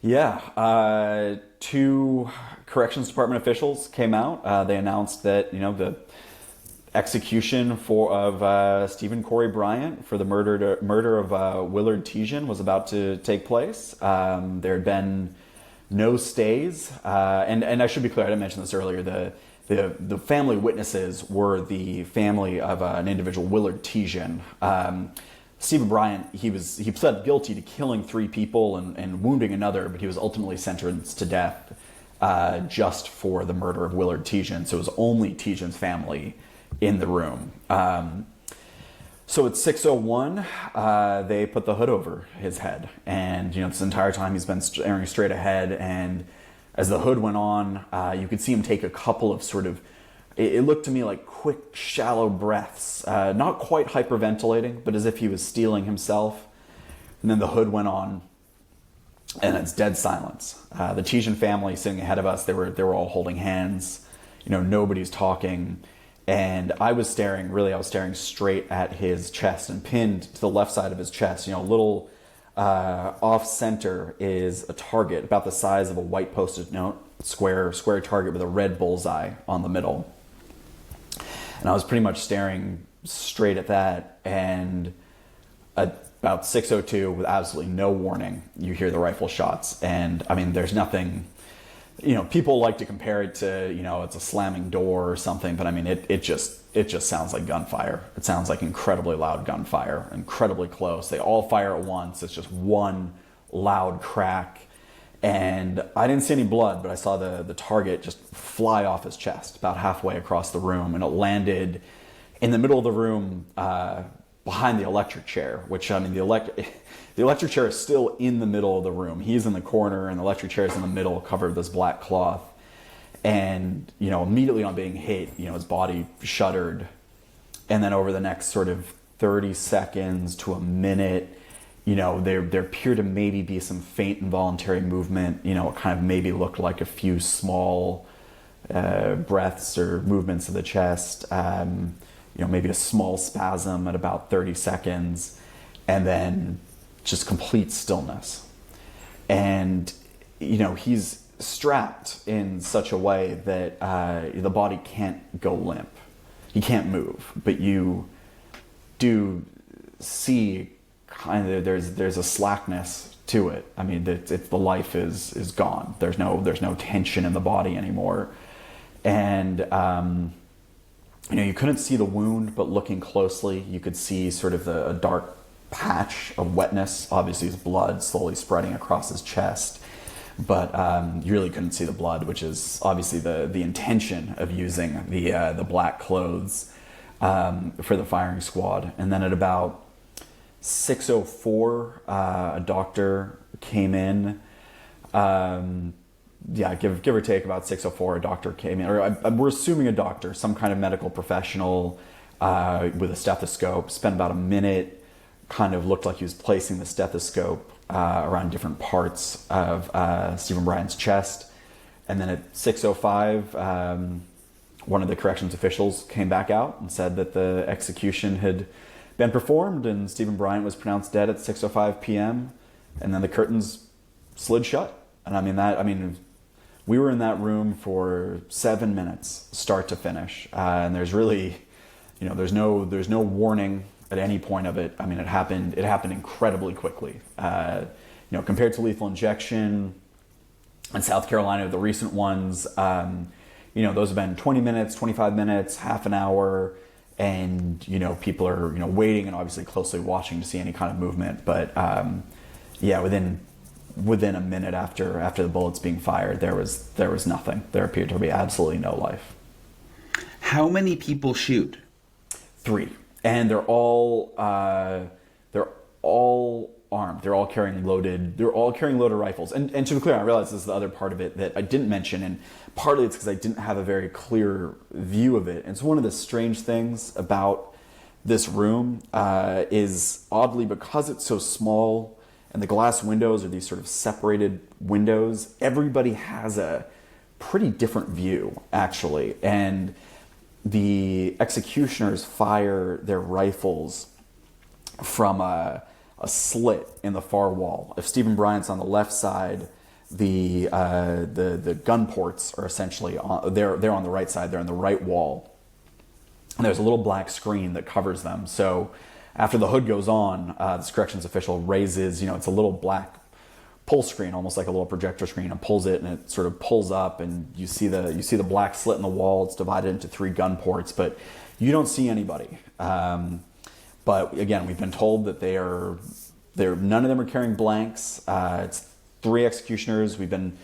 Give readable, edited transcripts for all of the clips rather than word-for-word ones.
Yeah, two corrections department officials came out. They announced that the execution of Stephen Corey Bryant for the murder of Willard Tijan was about to take place. There had been no stays, and I should be clear. I didn't mention this earlier. The family witnesses were the family of an individual, Willard Tijan. Stephen Bryant, he pled guilty to killing three people and wounding another, but he was ultimately sentenced to death just for the murder of Willard Tijan. So it was only Tijan's family in the room. So at 6:01, they put the hood over his head, and this entire time he's been staring straight ahead. And as the hood went on, you could see him take a couple of sort of, it looked to me like quick, shallow breaths, not quite hyperventilating, but as if he was steeling himself. And then the hood went on, and it's dead silence. The Tijan family sitting ahead of us, they were all holding hands. Nobody's talking. And I was staring straight at his chest, and pinned to the left side of his chest, a little off center is a target about the size of a white Post-it note, square target with a red bullseye on the middle. And I was pretty much staring straight at that, and at about 6:02, with absolutely no warning, you hear the rifle shots. And I mean, there's nothing, people like to compare it to, it's a slamming door or something, but I mean, it just sounds like gunfire. It sounds like incredibly loud gunfire, incredibly close. They all fire at once. It's just one loud crack. And I didn't see any blood, but I saw the target just fly off his chest about halfway across the room, and it landed in the middle of the room behind the electric chair, which, I mean, the electric chair is still in the middle of the room. He's in the corner, and the electric chair is in the middle, covered with this black cloth. And, immediately on being hit, his body shuddered. And then over the next sort of 30 seconds to a minute, there appeared to maybe be some faint involuntary movement. It kind of maybe looked like a few small breaths or movements of the chest. Maybe a small spasm at about 30 seconds, and then just complete stillness. And, he's strapped in such a way that the body can't go limp. He can't move, but you do see kind of there's a slackness to it. I mean, the life is gone. There's no tension in the body anymore. And you couldn't see the wound, but looking closely, you could see sort of a dark patch of wetness. Obviously, his blood slowly spreading across his chest, but you really couldn't see the blood, which is obviously the intention of using the black clothes for the firing squad. And then at about 6:04, a doctor came in. Give or take about 6:04, a doctor came in, or we're assuming a doctor, some kind of medical professional with a stethoscope. Spent about a minute, kind of looked like he was placing the stethoscope around different parts of Stephen Bryant's chest. And then at 6:05, one of the corrections officials came back out and said that the execution had been performed, and Stephen Bryant was pronounced dead at 6:05 p.m. And then the curtains slid shut. And we were in that room for 7 minutes, start to finish, and there's really, there's no warning at any point of it. I mean, it happened incredibly quickly. Compared to lethal injection in South Carolina, the recent ones, those have been 20 minutes, 25 minutes, half an hour. And, people are, waiting and obviously closely watching to see any kind of movement. But, within a minute after the bullets being fired, there was nothing. There appeared to be absolutely no life. How many people shoot? 3. And they're all armed. They're all carrying loaded rifles. And to be clear, I realize this is the other part of it that I didn't mention, and partly it's because I didn't have a very clear view of it. And so one of the strange things about this room is, oddly, because it's so small and the glass windows are these sort of separated windows, everybody has a pretty different view, actually. And the executioners fire their rifles from a slit in the far wall. If Stephen Bryant's on the left side, the gun ports are essentially they're on the right side. They're on the right wall. And there's a little black screen that covers them. So after the hood goes on, this corrections official raises, it's a little black pull screen, almost like a little projector screen, and pulls it, and it sort of pulls up, and you see the black slit in the wall. It's divided into 3 gun ports, but you don't see anybody. But again, we've been told that none of them are carrying blanks. It's 3 executioners. We've been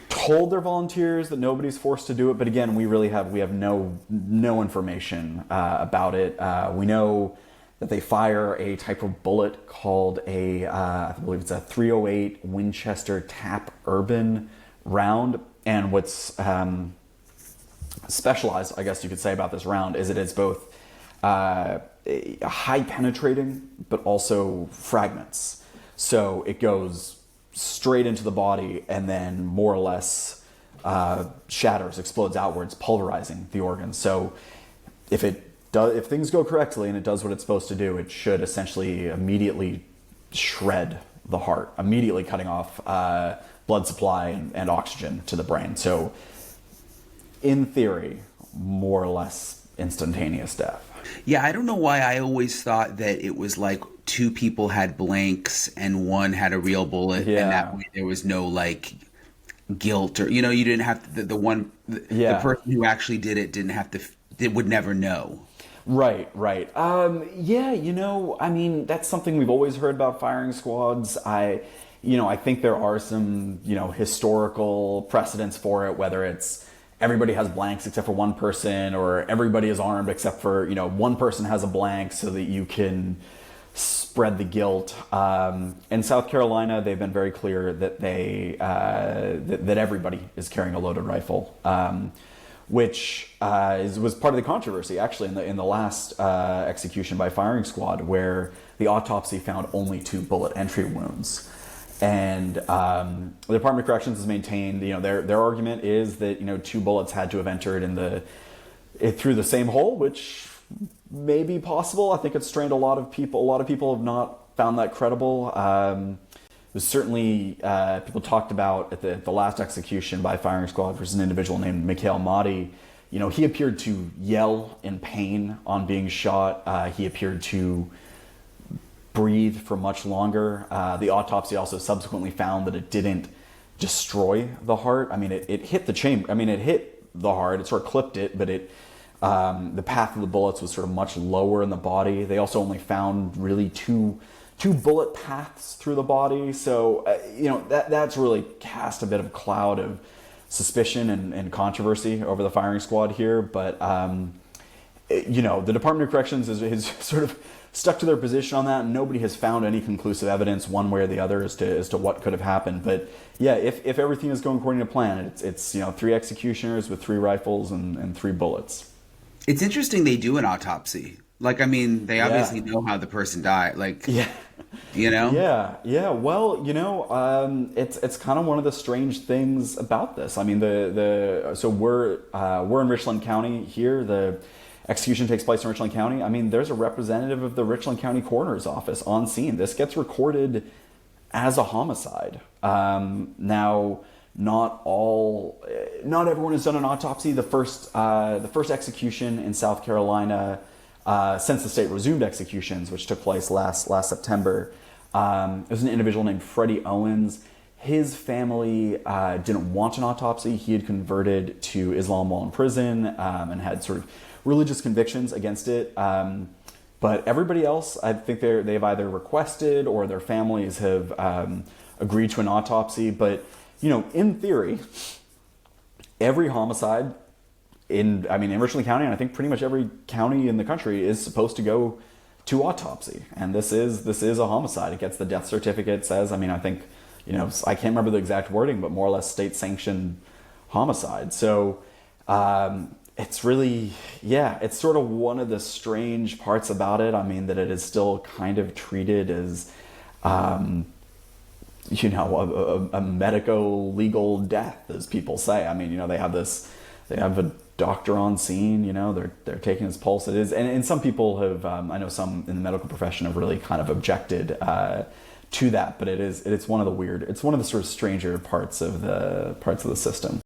told they're volunteers, that nobody's forced to do it, but again, we have no information about it. We know that they fire a type of bullet called I believe it's a .308 Winchester Tap Urban round, and what's specialized, I guess you could say, about this round is it is both high penetrating but also fragments. So it goes straight into the body and then more or less shatters, explodes outwards, pulverizing the organs. So if things go correctly and it does what it's supposed to do, it should essentially immediately shred the heart, immediately cutting off blood supply and oxygen to the brain. So in theory, more or less instantaneous death. Yeah, I don't know why I always thought that it was like 2 people had blanks and 1 had a real bullet, and that way there was no like guilt, or you didn't have to, the person who actually did it didn't have to. They would never know. Right. I mean, that's something we've always heard about firing squads. I think there are some historical precedents for it, whether it's everybody has blanks except for one person, or everybody is armed except for, one person has a blank so that you can spread the guilt. In South Carolina, they've been very clear that that everybody is carrying a loaded rifle, which was part of the controversy, actually, in the last execution by firing squad, where the autopsy found only 2 bullet entry wounds. And the Department of Corrections has maintained, their argument is that 2 bullets had to have entered through the same hole, which may be possible. I think it's strained a lot of people. A lot of people have not found that credible. There's certainly people talked about at the last execution by firing squad versus an individual named Mikhail Mahdi. He appeared to yell in pain on being shot. He appeared to breathe for much longer. The autopsy also subsequently found that it didn't destroy the heart. I mean, it hit the chamber. I mean, it hit the heart. It sort of clipped it, but the path of the bullets was sort of much lower in the body. They also only found really two bullet paths through the body. So, that's really cast a bit of a cloud of suspicion and controversy over the firing squad here. But, the Department of Corrections is sort of stuck to their position on that, and nobody has found any conclusive evidence one way or the other as to what could have happened. But yeah, if everything is going according to plan, it's 3 executioners with 3 rifles and 3 bullets. It's interesting they do an autopsy. Like, I mean, they obviously know how the person died. Like, Yeah. Well, it's kind of one of the strange things about this. I mean, so we're in Richland County here. The execution takes place in Richland County. I mean, there's a representative of the Richland County Coroner's Office on scene. This gets recorded as a homicide. Now, not everyone has done an autopsy. The first execution in South Carolina since the state resumed executions, which took place last September, it was an individual named Freddie Owens. His family didn't want an autopsy. He had converted to Islam while in prison and had sort of religious convictions against it. But everybody else, I think they've either requested or their families have agreed to an autopsy. But, in theory, every homicide in Richland County, and I think pretty much every county in the country, is supposed to go to autopsy. And this is a homicide. It gets the death certificate, says, I think, I can't remember the exact wording, but more or less state-sanctioned homicide. So it's really, it's sort of one of the strange parts about it. I mean, that it is still kind of treated as, a medico-legal death, as people say. I mean, they have a doctor on scene, they're taking his pulse. It is, and some people have, I know some in the medical profession have really kind of objected to that, but it's one of the sort of stranger parts of the system.